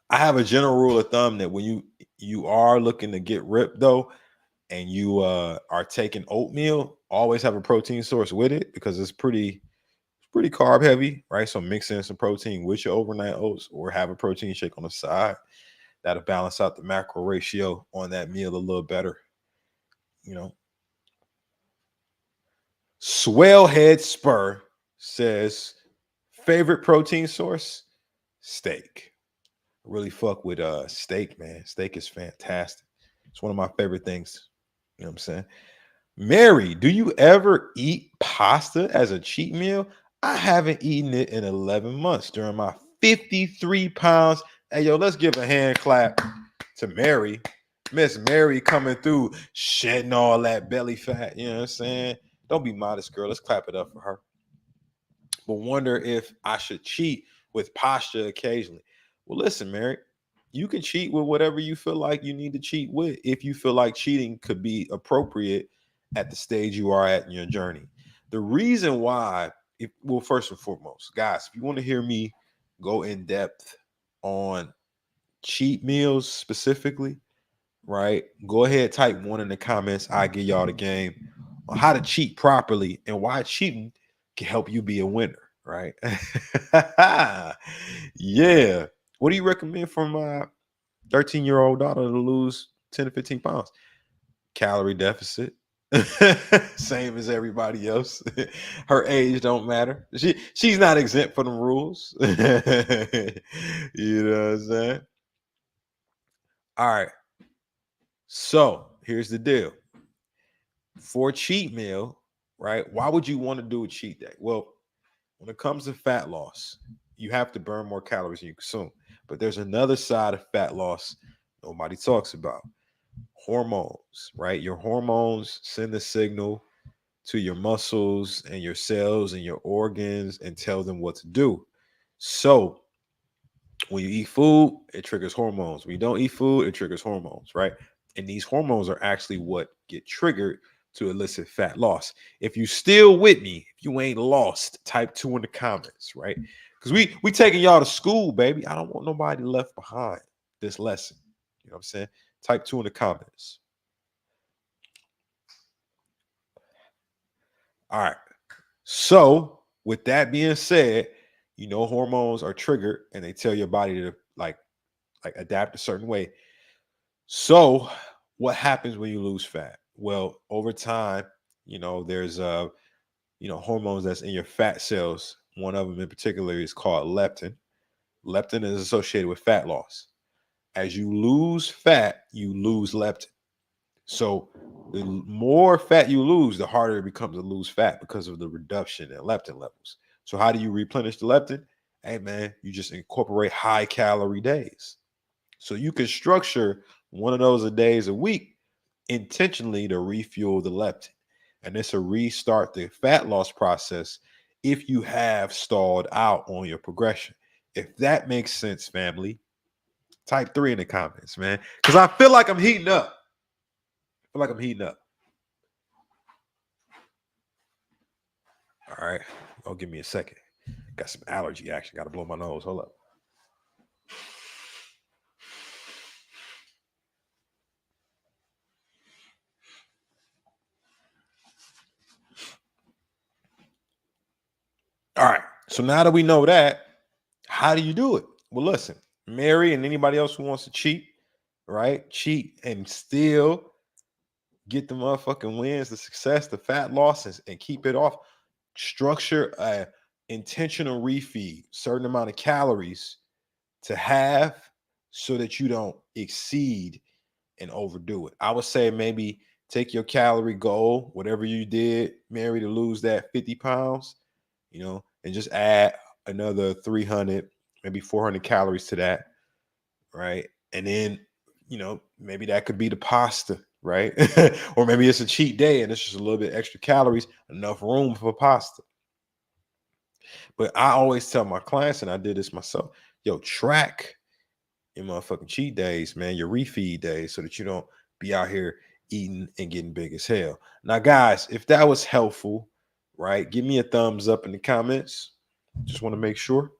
I have a general rule of thumb that when you are looking to get ripped though, and you are taking oatmeal, always have a protein source with it because it's pretty carb heavy, right? So mix in some protein with your overnight oats or have a protein shake on the side. That'll balance out the macro ratio on that meal a little better. You know, Swellhead Spur says favorite protein source, steak. Really fuck with steak, man. Steak is fantastic. It's one of my favorite things. You know what I'm saying? Mary, do you ever eat pasta as a cheat meal? I haven't eaten it in 11 months during my 53 pounds. Hey, yo, let's give a hand clap to Mary. Miss Mary coming through, shedding all that belly fat. You know what I'm saying? Don't be modest, girl. Let's clap it up for her. But wonder if I should cheat with pasta occasionally. Well, listen, Mary, you can cheat with whatever you feel like you need to cheat with if you feel like cheating could be appropriate at the stage you are at in your journey. The reason why, well, first and foremost, guys, if you want to hear me go in depth on cheat meals specifically, right? Go ahead, type one in the comments. I give y'all the game on how to cheat properly and why cheating can help you be a winner, right? Yeah. What do you recommend for my 13-year-old daughter to lose 10 to 15 pounds? Calorie deficit. Same as everybody else. Her age don't matter. She's not exempt from the rules. You know what I'm saying? All right. So here's the deal. For a cheat meal, right? Why would you want to do a cheat day? Well, when it comes to fat loss, you have to burn more calories than you consume. But there's another side of fat loss nobody talks about. Hormones, right? Your hormones send a signal to your muscles and your cells and your organs and tell them what to do. So when you eat food, it triggers hormones. When you don't eat food, it triggers hormones, right? And these hormones are actually what get triggered to elicit fat loss. If you still with me, if you ain't lost, type 2 in the comments, right? Because we taking y'all to school, baby. I don't want nobody left behind this lesson. You know what I'm saying? Type 2 in the comments. All right. So with that being said, hormones are triggered and they tell your body to like adapt a certain way. So what happens when you lose fat? Well, over time, there's hormones that's in your fat cells. One of them in particular is called leptin. Leptin is associated with fat loss. As you lose fat, you lose leptin. So the more fat you lose, the harder it becomes to lose fat because of the reduction in leptin levels. So how do you replenish the leptin? Hey man, you just incorporate high calorie days. So you can structure one of those a days a week intentionally to refuel the leptin. And this will restart the fat loss process if you have stalled out on your progression. If that makes sense, family, type 3 in the comments, man. Because I feel like I'm heating up. All right. Oh, give me a second. Got some allergy action. Got to blow my nose. Hold up. All right. So now that we know that, how do you do it? Well, listen, Mary and anybody else who wants to cheat, right? Cheat and still get the motherfucking wins, the success, the fat losses, and keep it off. Structure a intentional refeed, certain amount of calories to have so that you don't exceed and overdo it. I would say maybe take your calorie goal, whatever you did, Mary, to lose that 50 pounds, and just add another 300, maybe 400 calories to that, right? And then, maybe that could be the pasta, right? Or maybe it's a cheat day and it's just a little bit extra calories, enough room for pasta. But I always tell my clients, and I did this myself, yo, track your motherfucking cheat days, man, your refeed days, so that you don't be out here eating and getting big as hell. Now, guys, if that was helpful, right, give me a thumbs up in the comments. Just want to make sure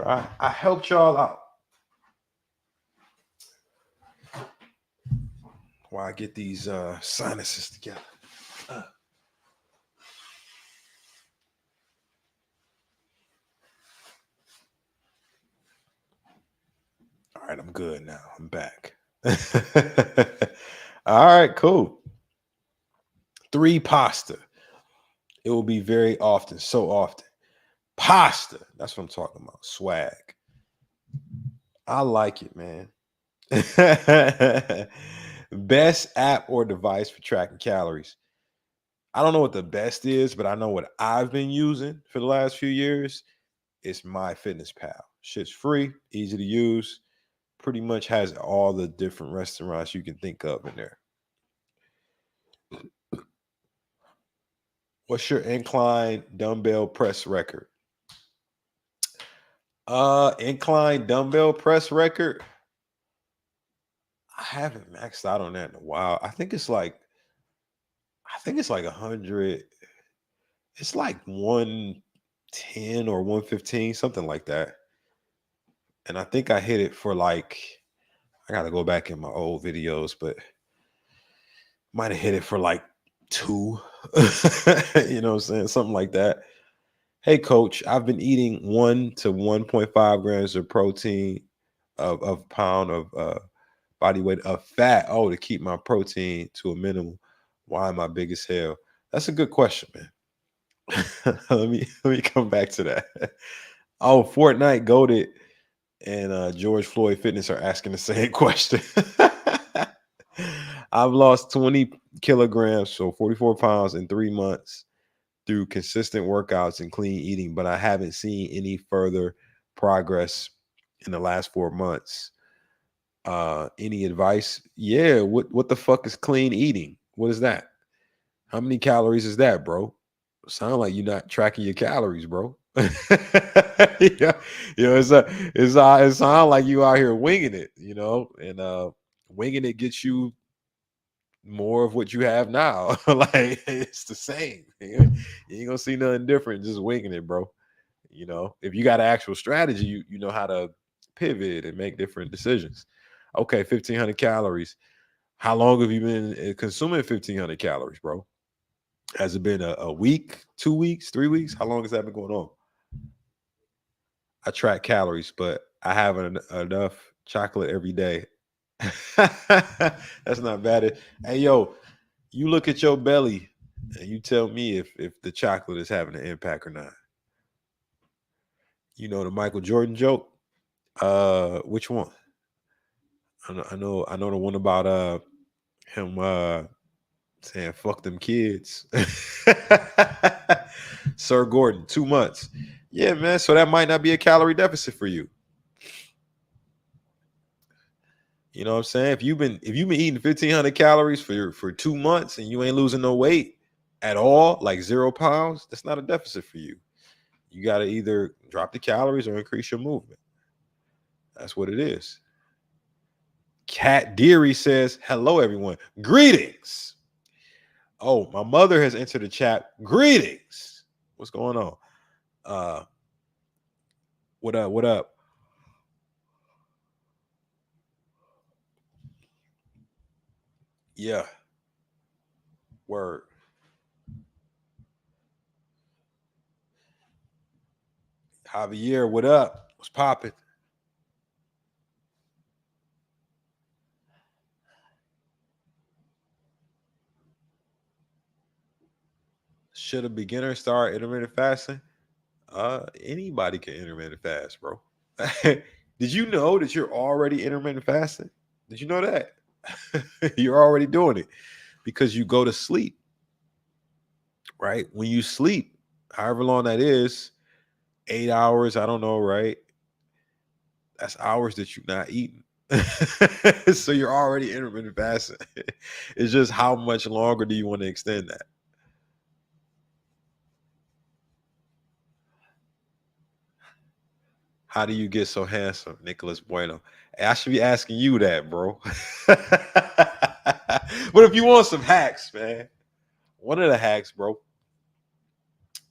I helped y'all out. while I get these sinuses together. All right, I'm good now. I'm back. All right, cool. 3, pasta. It will be very often, so often. Pasta. That's what I'm talking about. Swag. I like it, man. Best app or device for tracking calories. I don't know what the best is, but I know what I've been using for the last few years. It's MyFitnessPal. Shit's free, easy to use. Pretty much has all the different restaurants you can think of in there. What's your incline dumbbell press record? Incline dumbbell press record. I haven't maxed out on that in a while. I think it's like 100. It's like 110 or 115, something like that. And I think I hit it for like, I gotta go back in my old videos, but might have hit it for like 2. You know what I'm saying? Something like that. Hey coach, I've been eating 1 to 1.5 grams of protein of pound of body weight of fat. Oh, to keep my protein to a minimum. Why am I big as hell? That's a good question, man. let me come back to that. Oh, Fortnite goaded and George Floyd Fitness are asking the same question. I've lost 20 kilograms, so 44 pounds in 3 months through consistent workouts and clean eating, but I haven't seen any further progress in the last 4 months. Any advice? Yeah, what the fuck is clean eating? What is that? How many calories is that, bro? Sound like you're not tracking your calories, bro. Yeah, it sounds like you out here winging it, and winging it gets you more of what you have now. Like it's the same. You ain't gonna see nothing different just winging it, bro. If you got an actual strategy, you know how to pivot and make different decisions. Okay, 1,500 calories. How long have you been consuming 1,500 calories, bro? Has it been a week, 2 weeks, 3 weeks? How long has that been going on? I track calories, but I have enough chocolate every day. That's not bad. Hey, yo, you look at your belly and you tell me if the chocolate is having an impact or not. You know the Michael Jordan joke? Which one? I know the one about him saying fuck them kids. Sir Gordon, 2 months. Yeah, man. So that might not be a calorie deficit for you. You know what I'm saying? If you've been eating 1,500 calories for 2 months and you ain't losing no weight at all, like 0 pounds, that's not a deficit for you. You got to either drop the calories or increase your movement. That's what it is. Cat Deary says, hello, everyone. Greetings. Oh, my mother has entered the chat. Greetings. What's going on? What up? What up? Yeah. Word. Javier, what up? What's popping? Should a beginner start intermittent fasting? Anybody can intermittent fast, bro. Did you know that you're already intermittent fasting? Did you know that? You're already doing it because you go to sleep, right? When you sleep, however long that is, 8 hours, I don't know, right? That's hours that you're not eating. So you're already intermittent fasting. It's just how much longer do you want to extend that? How do you get so handsome, Nicholas Bueno? Hey, I should be asking you that, bro. But if you want some hacks, man, one of the hacks, bro,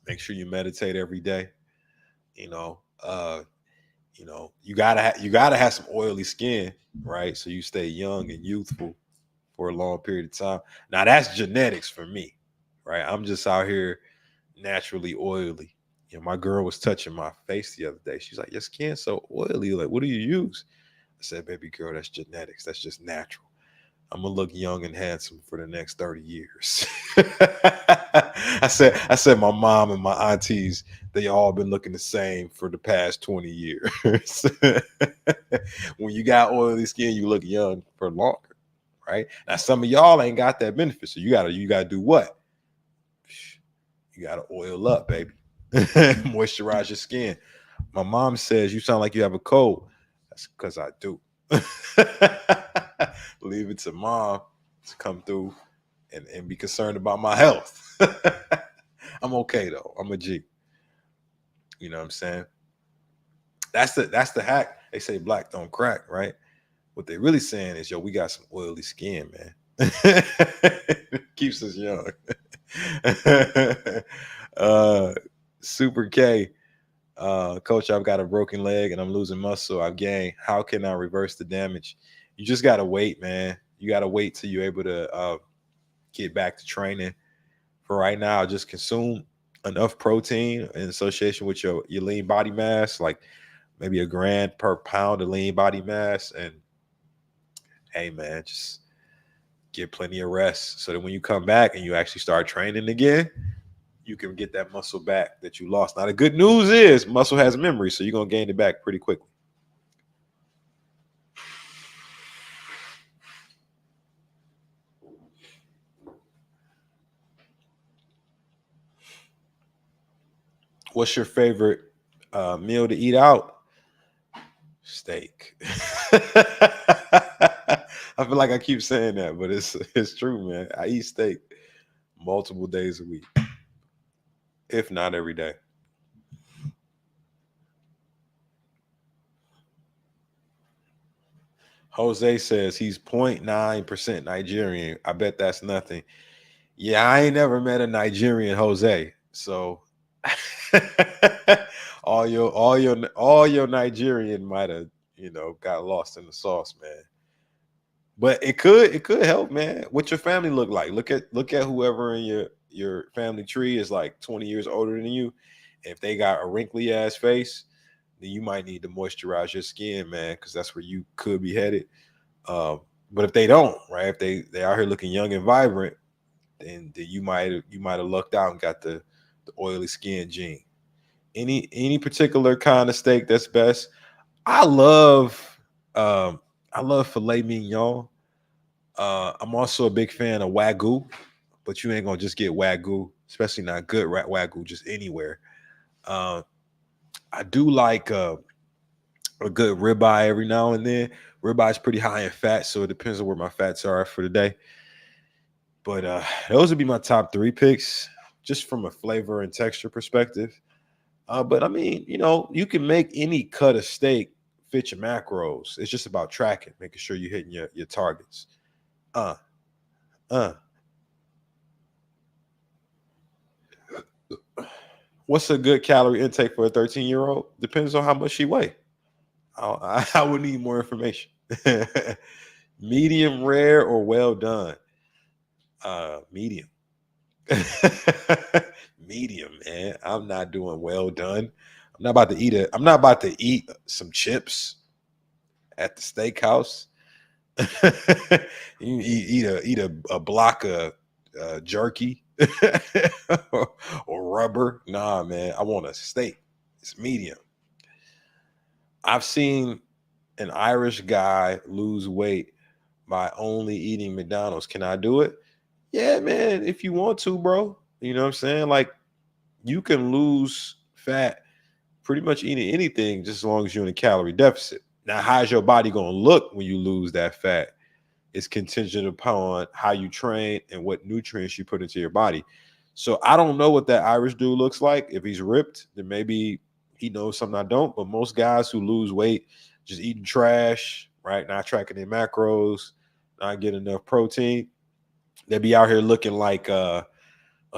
make sure you meditate every day. You know, uh, you gotta have some oily skin, right? So you stay young and youthful. for a long period of time. Now that's genetics for me, right? I'm just out here naturally oily. You know, my girl was touching my face the other day. She's like, "Your skin's so oily. Like, what do you use?" I said, "Baby girl, that's genetics. That's just natural. I'm gonna look young and handsome for the next 30 years." I said, my mom and my aunties, they all been looking the same for the past 20 years. When you got oily skin, you look young for longer, right? Now, some of y'all ain't got that benefit, so you gotta do what? You gotta oil up, baby. Moisturize your skin. My mom says you sound like you have a cold. That's because I do. Leave it to mom to come through and be concerned about my health. I'm okay though. I'm a G. You know what I'm saying? That's the hack. They say black don't crack, right? What they really saying is, yo, we got some oily skin, man. Keeps us young. uh Super K. Coach, I've got a broken leg and I'm losing muscle. I've gained. How can I reverse the damage? You just gotta wait, man. You gotta wait till you're able to get back to training. For right now, just consume enough protein in association with your lean body mass, like maybe a gram per pound of lean body mass. And hey, man, just get plenty of rest so that when you come back and you actually start training again, you can get that muscle back that you lost. Now, the good news is muscle has memory, so you're going to gain it back pretty quickly. What's your favorite meal to eat out? Steak. I feel like I keep saying that, but it's true, man. I eat steak multiple days a week, if not every day. Jose says he's 0.9% Nigerian. I bet that's nothing. Yeah, I ain't never met a Nigerian Jose. So all your Nigerian might have, got lost in the sauce, man. But it could help, man. What your family look like? Look at whoever in your family tree is like 20 years older than you. If they got a wrinkly ass face, then you might need to moisturize your skin, man, because that's where you could be headed. But if they don't, right? If they out here looking young and vibrant, then you might have lucked out and got the oily skin gene. Any particular kind of steak that's best? I love um I love filet mignon. I'm also a big fan of wagyu, but you ain't gonna just get wagyu, especially not good wagyu just anywhere. Uh, I do like a good ribeye every now and then. Ribeye is pretty high in fat, so it depends on where my fats are for the day. But those would be my top three picks, just from a flavor and texture perspective. But I mean, you can make any cut of steak fit your macros. It's just about tracking, making sure you're hitting your targets. Uh, uh. What's a good calorie intake for a 13-year-old? Depends on how much she weigh. I would need more information. Medium rare or well done? Medium. Medium, man. I'm not doing well done. I'm not about to eat some chips at the steakhouse. You eat a block of jerky or rubber. Nah, man. I want a steak. It's medium. I've seen an Irish guy lose weight by only eating McDonald's. Can I do it? Yeah, man. If you want to, bro. You know what I'm saying? Like, you can lose fat pretty much eating anything just as long as you're in a calorie deficit. Now, how's your body going to look when you lose that fat? It's contingent upon how you train and what nutrients you put into your body. So I don't know what that Irish dude looks like. If he's ripped, then maybe he knows something I don't. But most guys who lose weight just eating trash, right? Not tracking their macros, not getting enough protein. They be out here looking like a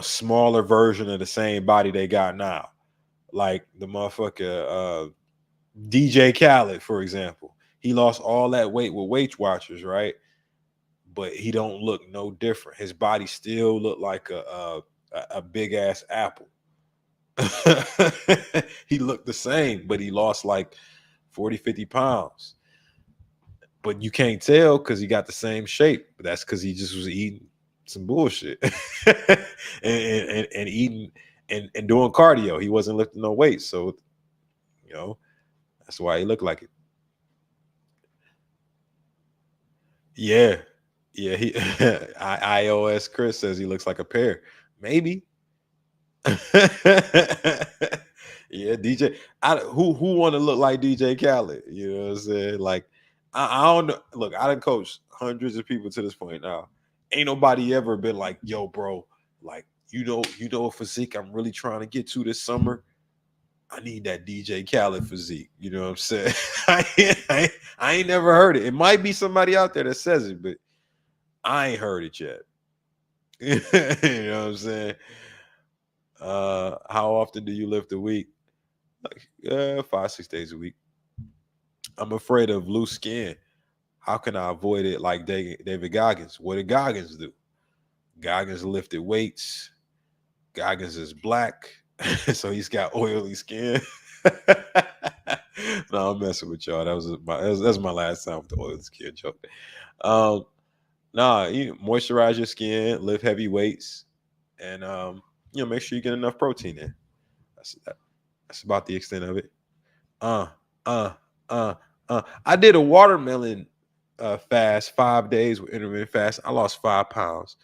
smaller version of the same body they got now. Like the motherfucker DJ Khaled, for example. He lost all that weight with Weight Watchers, right? but he don't look no different. His body still look like a big ass apple. He looked the same, but he lost like 40, 50 pounds. But you can't tell because he got the same shape. But that's because he just was eating some bullshit and eating and doing cardio. He wasn't lifting no weights. So, that's why he looked like it. Yeah. Yeah. iOS Chris says he looks like a pear. Maybe. Yeah, DJ. Who want to look like DJ Khaled? You know what I'm saying? Like, I don't know. Look, I done coached hundreds of people to this point now. Ain't nobody ever been like, yo, bro, like, a physique I'm really trying to get to this summer. I need that DJ Khaled physique. You know what I'm saying? I ain't never heard it. It might be somebody out there that says it, but I ain't heard it yet. You know what I'm saying? How often do you lift a week? Like 5-6 days a week. I'm afraid of loose skin. How can I avoid it like David Goggins? What did Goggins do? Goggins lifted weights. Goggins is black, so he's got oily skin. No, I'm messing with y'all. That's my last time with the oily skin joke. You moisturize your skin, lift heavy weights, and make sure you get enough protein in. That's about the extent of it. I did a watermelon fast 5 days with intermittent fast. I lost 5 pounds.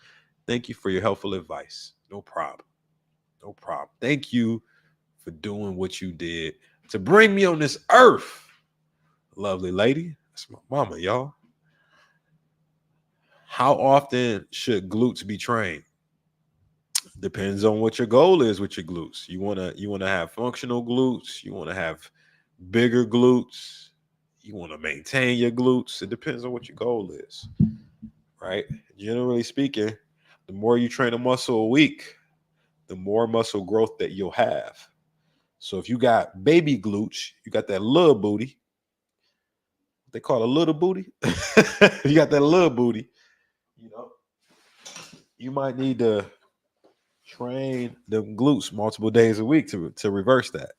Thank you for your helpful advice. No problem. No problem. Thank you for doing what you did to bring me on this earth. Lovely lady. That's my mama, y'all. How often should glutes be trained? Depends on what your goal is with your glutes. You wanna have functional glutes. You want to have bigger glutes. You want to maintain your glutes. It depends on what your goal is, right? Generally speaking, the more you train a muscle a week, the more muscle growth that you'll have. So if you got baby glutes, you got that little booty. They call it a little booty. You got that little booty. You might need to train them glutes multiple days a week to reverse that.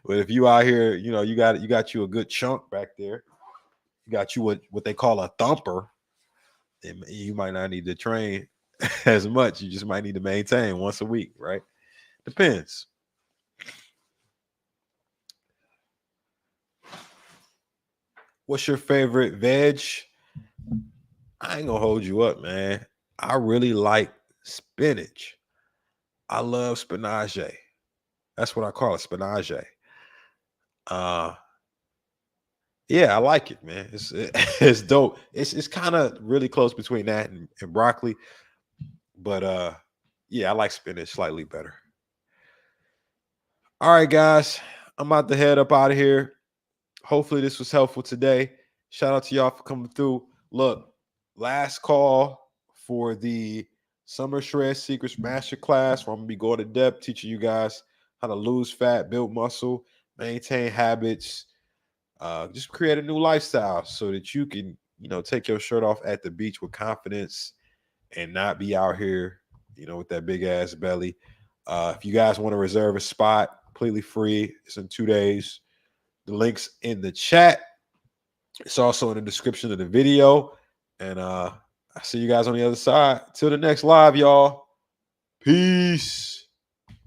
but if you out here, you got you a good chunk back there. You got you what they call a thumper. And you might not need to train as much. You just might need to maintain once a week, right? Depends. What's your favorite veg? I ain't gonna hold you up, man. I really like spinach. I love spinach. That's what I call it, spinach. Yeah, I like it, man. It's dope. It's kind of really close between that and broccoli, but yeah, I like spinach slightly better. All right, guys, I'm about to head up out of here. Hopefully, this was helpful today. Shout out to y'all for coming through. Look, last call for the Summer Shred Secrets Masterclass, where I'm gonna be going to depth, teaching you guys how to lose fat, build muscle, maintain habits, just create a new lifestyle so that you can, take your shirt off at the beach with confidence and not be out here, with that big ass belly. If you guys want to reserve a spot, completely free. It's in 2 days. The link's in the chat. It's also in the description of the video. And I see you guys on the other side. Till the next live, y'all. Peace.